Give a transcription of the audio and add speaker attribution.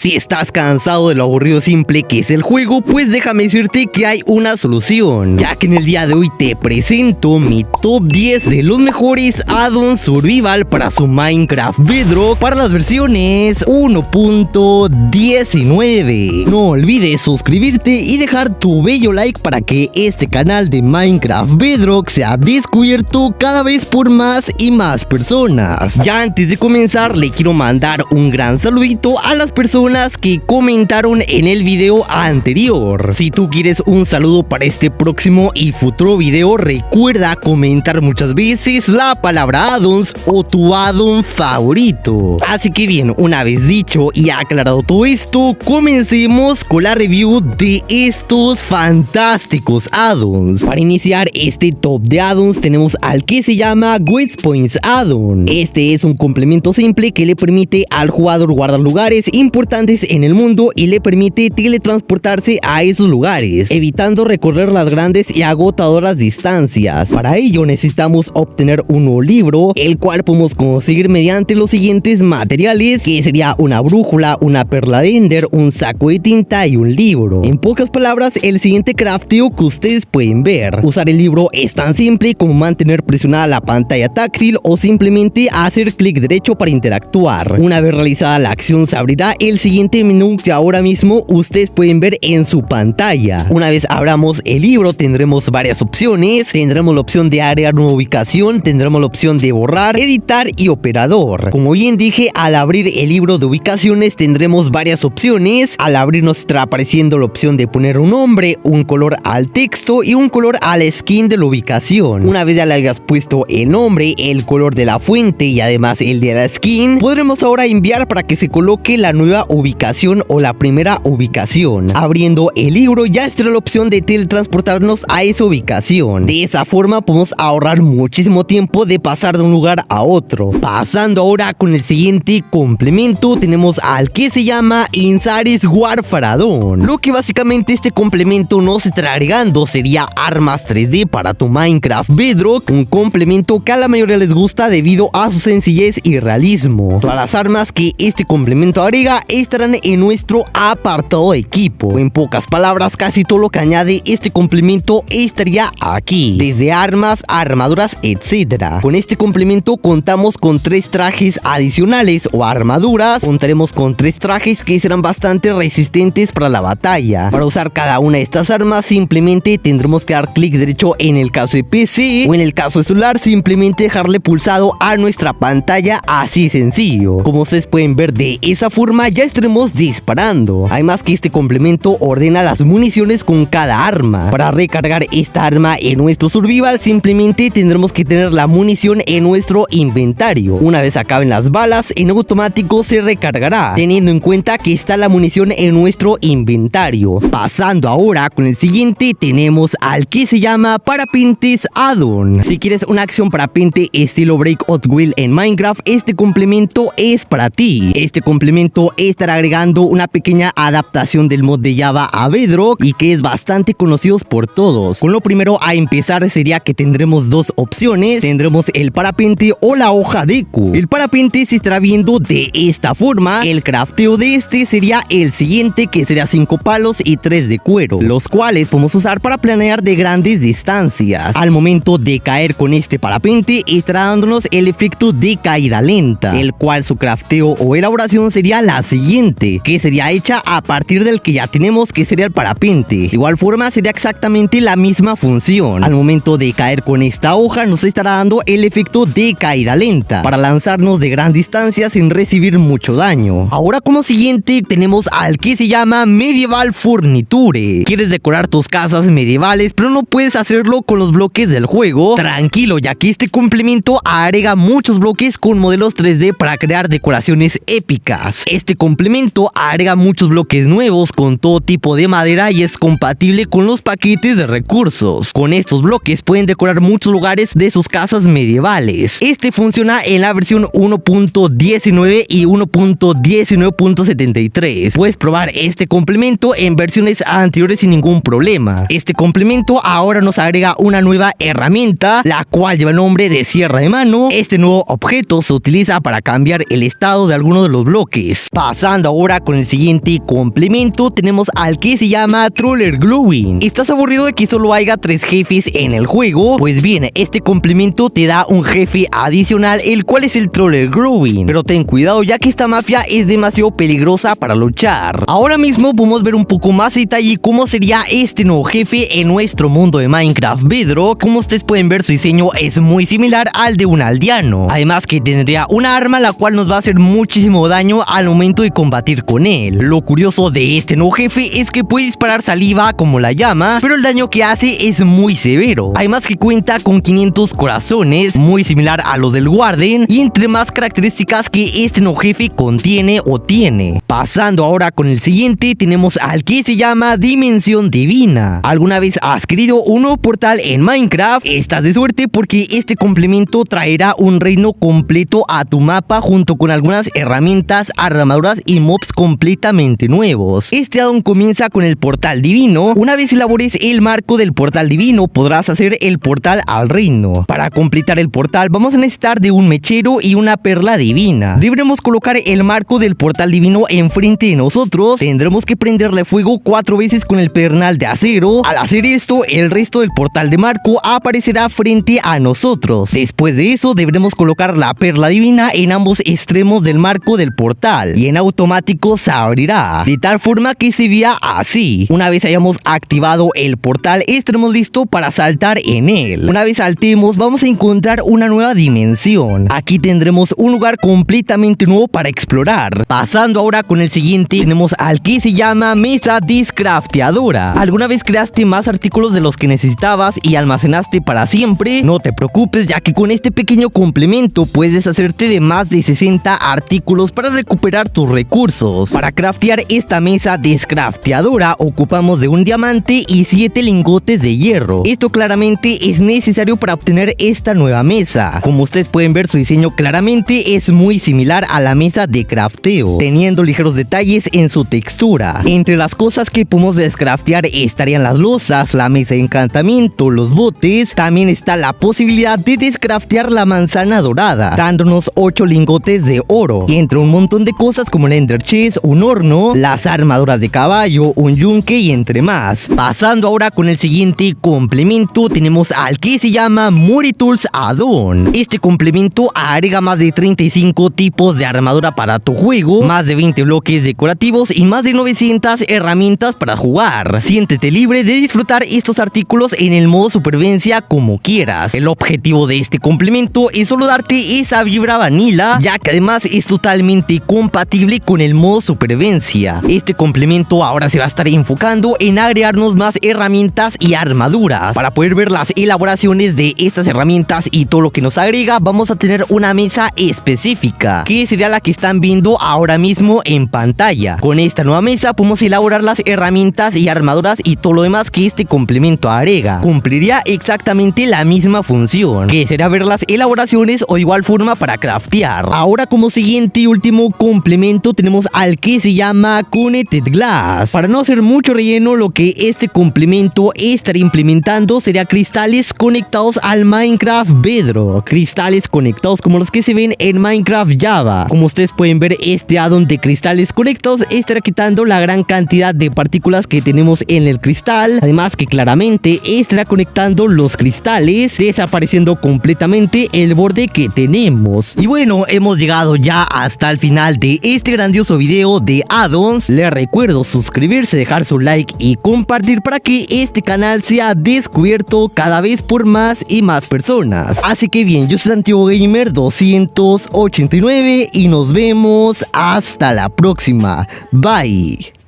Speaker 1: Si estás cansado de lo aburrido simple que es el juego, pues déjame decirte que hay una solución, ya que en el día de hoy te presento mi top 10 de los mejores add-ons survival para su Minecraft Bedrock para las versiones 1.19. No olvides suscribirte y dejar tu bello like para que este canal de Minecraft Bedrock sea descubierto cada vez por más y más personas. Ya antes de comenzar, le quiero mandar un gran saludito a las personas que comentaron en el video anterior. Si tú quieres un saludo para este próximo y futuro video, recuerda comentar muchas veces la palabra addons o tu addon favorito. Así que bien, una vez dicho y aclarado todo esto, comencemos con la review de estos fantásticos addons. Para iniciar este top de addons tenemos al que se llama Waypoints addon. Este es un complemento simple que le permite al jugador guardar lugares importantes en el mundo y le permite teletransportarse a esos lugares, evitando recorrer las grandes y agotadoras distancias. Para ello necesitamos obtener un nuevo libro, el cual podemos conseguir mediante los siguientes materiales, que sería una brújula, una perla de ender, un saco de tinta y un libro. En pocas palabras, el siguiente crafteo que ustedes pueden ver. Usar el libro es tan simple como mantener presionada la pantalla táctil o simplemente hacer clic derecho para interactuar. Una vez realizada la acción, se abrirá el siguiente menú que ahora mismo ustedes pueden ver en su pantalla. Una vez abramos el libro, tendremos varias opciones. Tendremos la opción de agregar nueva ubicación, tendremos la opción de borrar, editar y operador. Como bien dije, al abrir el libro de ubicaciones tendremos varias opciones. Al abrir nos estará apareciendo la opción de poner un nombre, un color al texto y un color a la skin de la ubicación. Una vez ya le hayas puesto el nombre, el color de la fuente y además el de la skin, podremos ahora enviar para que se coloque la nueva ubicación o la primera ubicación. Abriendo el libro ya estará la opción de teletransportarnos a esa ubicación. De esa forma podemos ahorrar muchísimo tiempo de pasar de un lugar a otro. Pasando ahora con el siguiente complemento, tenemos al que se llama Insaris Warfare addon. Lo que básicamente este complemento nos estará agregando sería armas 3D para tu Minecraft Bedrock, un complemento que a la mayoría les gusta debido a su sencillez y realismo. Todas las armas que este complemento agrega estarán en nuestro apartado de equipo. En pocas palabras, casi todo lo que añade este complemento estaría aquí, desde armas, armaduras, etc. Con este complemento contamos con 3 trajes adicionales o armaduras. Contaremos con 3 trajes que serán bastante resistentes para la batalla. Para usar cada una de estas armas simplemente tendremos que dar clic derecho en el caso de PC, o en el caso de celular simplemente dejarle pulsado a nuestra pantalla, así sencillo. Como ustedes pueden ver, de esa forma ya estaremos disparando. Además que este complemento ordena las municiones con cada arma. Para recargar esta arma en nuestro survival simplemente tendremos que tener la munición en nuestro inventario. Una vez acaben las balas, en automático se recargará, teniendo en cuenta que está la munición en nuestro inventario. Pasando ahora con el siguiente, tenemos al que se llama Parapentes addon. Si quieres una acción parapente estilo Breakout Wheel en Minecraft, este complemento es para ti. Este complemento estará agregando una pequeña adaptación del mod de Java a Bedrock y que es bastante conocido por todos. Con lo primero a empezar sería que tendremos 2 opciones. Tendremos el parapente o la hoja deco. El parapente se estará viendo de esta forma. El crafteo de este sería el siguiente, que sería 5 palos y 3 de cuero, los cuales podemos usar para planear de grandes distancias. Al momento de caer con este parapente estará dándonos el efecto de caída lenta, el cual su crafteo o elaboración sería la siguiente, que sería hecha a partir del que ya tenemos, que sería el parapente. De igual forma sería exactamente la misma función. Al momento de caer con esta hoja nos estará dando el efecto de caída lenta para lanzarnos de gran distancia sin recibir mucho daño. Ahora como siguiente tenemos al que se llama Medieval Furniture. ¿Quieres decorar tus casas medievales pero no puedes hacerlo con los bloques del juego? Tranquilo, ya que este complemento agrega muchos bloques con modelos 3D para crear decoraciones épicas. Este complemento agrega muchos bloques nuevos con todo tipo de madera y es compatible con los paquetes de recursos. Con estos bloques pueden decorar muchos lugares de sus casas medievales. Este funciona en la versión 1.19 y 1.19.73. Puedes probar este complemento en versiones anteriores sin ningún problema. Este complemento ahora nos agrega una nueva herramienta, la cual lleva el nombre de sierra de mano. Este nuevo objeto se utiliza para cambiar el estado de algunos de los bloques. Pasando Pasando ahora con el siguiente complemento, tenemos al que se llama Troller Glowing. ¿Estás aburrido de que solo haya 3 jefes en el juego? Pues bien, este complemento te da un jefe adicional, el cual es el Troller Glowing. Pero ten cuidado, ya que esta mafia es demasiado peligrosa para luchar. Ahora mismo podemos ver un poco más detalle cómo sería este nuevo jefe en nuestro mundo de Minecraft Bedrock. Como ustedes pueden ver, su diseño es muy similar al de un aldeano. Además que tendría una arma la cual nos va a hacer muchísimo daño al momento de combatir con él. Lo curioso de este nuevo jefe es que puede disparar saliva como la llama, pero el daño que hace es muy severo. Además que cuenta con 500 corazones, muy similar a lo del Warden, y entre más características que este nuevo jefe contiene o tiene. Pasando ahora con el siguiente, tenemos al que se llama Dimensión Divina. ¿Alguna vez has querido un nuevo portal en Minecraft? Estás de suerte porque este complemento traerá un reino completo a tu mapa junto con algunas herramientas, armaduras y mobs completamente nuevos. Este addon comienza con el portal divino. Una vez elabores el marco del portal divino, podrás hacer el portal al reino. Para completar el portal vamos a necesitar de un mechero y una perla divina. Deberemos colocar el marco del portal divino enfrente de nosotros. Tendremos que prenderle fuego 4 veces con el pedernal de acero. Al hacer esto, el resto del portal de marco aparecerá frente a nosotros. Después de eso, deberemos colocar la perla divina en ambos extremos del marco del portal y en automático se abrirá, de tal forma que se vea así. Una vez hayamos activado el portal, estaremos listos para saltar en él. Una vez saltemos, vamos a encontrar una nueva dimensión. Aquí tendremos un lugar completamente nuevo para explorar. Pasando ahora con el siguiente, tenemos al que se llama Mesa Descrafteadora. ¿Alguna vez creaste más artículos de los que necesitabas y almacenaste para siempre? No te preocupes, ya que con este pequeño complemento puedes deshacerte de más de 60 artículos para recuperar tus recursos. Para craftear esta mesa descrafteadora ocupamos de un diamante y 7 lingotes de hierro. Esto claramente es necesario para obtener esta nueva mesa. Como ustedes pueden ver, su diseño claramente es muy similar a la mesa de crafteo, teniendo ligeros detalles en su textura. Entre las cosas que podemos descraftear estarían las losas, la mesa de encantamiento, los botes. También está la posibilidad de descraftear la manzana dorada, dándonos 8 lingotes de oro, y entre un montón de cosas como el Ender Chest, un horno, las armaduras de caballo, un yunque y entre más. Pasando ahora con el siguiente complemento, tenemos al que se llama Moritools Addon. Este complemento agrega más de 35 tipos de armadura para tu juego, más de 20 bloques decorativos y más de 900 herramientas para jugar. Siéntete libre de disfrutar estos artículos en el modo supervivencia como quieras. El objetivo de este complemento es solo darte esa vibra vanilla, ya que además es totalmente compatible con el modo supervivencia. Este complemento ahora se va a estar enfocando en agregarnos más herramientas y armaduras. Para poder ver las elaboraciones de estas herramientas y todo lo que nos agrega, vamos a tener una mesa específica, que sería la que están viendo ahora mismo en pantalla. Con esta nueva mesa podemos elaborar las herramientas y armaduras y todo lo demás que este complemento agrega. Cumpliría exactamente la misma función, que será ver las elaboraciones o de igual forma para craftear. Ahora, como siguiente y último complemento, tenemos al que se llama Connected Glass. Para no hacer mucho relleno, lo que este complemento estaría implementando sería cristales conectados al Minecraft Bedrock. Cristales conectados como los que se ven en Minecraft Java. Como ustedes pueden ver, este addon de cristales conectados estará quitando la gran cantidad de partículas que tenemos en el cristal. Además que claramente estará conectando los cristales, desapareciendo completamente el borde que tenemos. Y bueno, hemos llegado ya hasta el final de este grandioso video de addons. Les recuerdo suscribirse, dejar su like y compartir para que este canal sea descubierto cada vez por más y más personas. Así que bien, yo soy Santiago Gamer 289 y nos vemos hasta la próxima. Bye.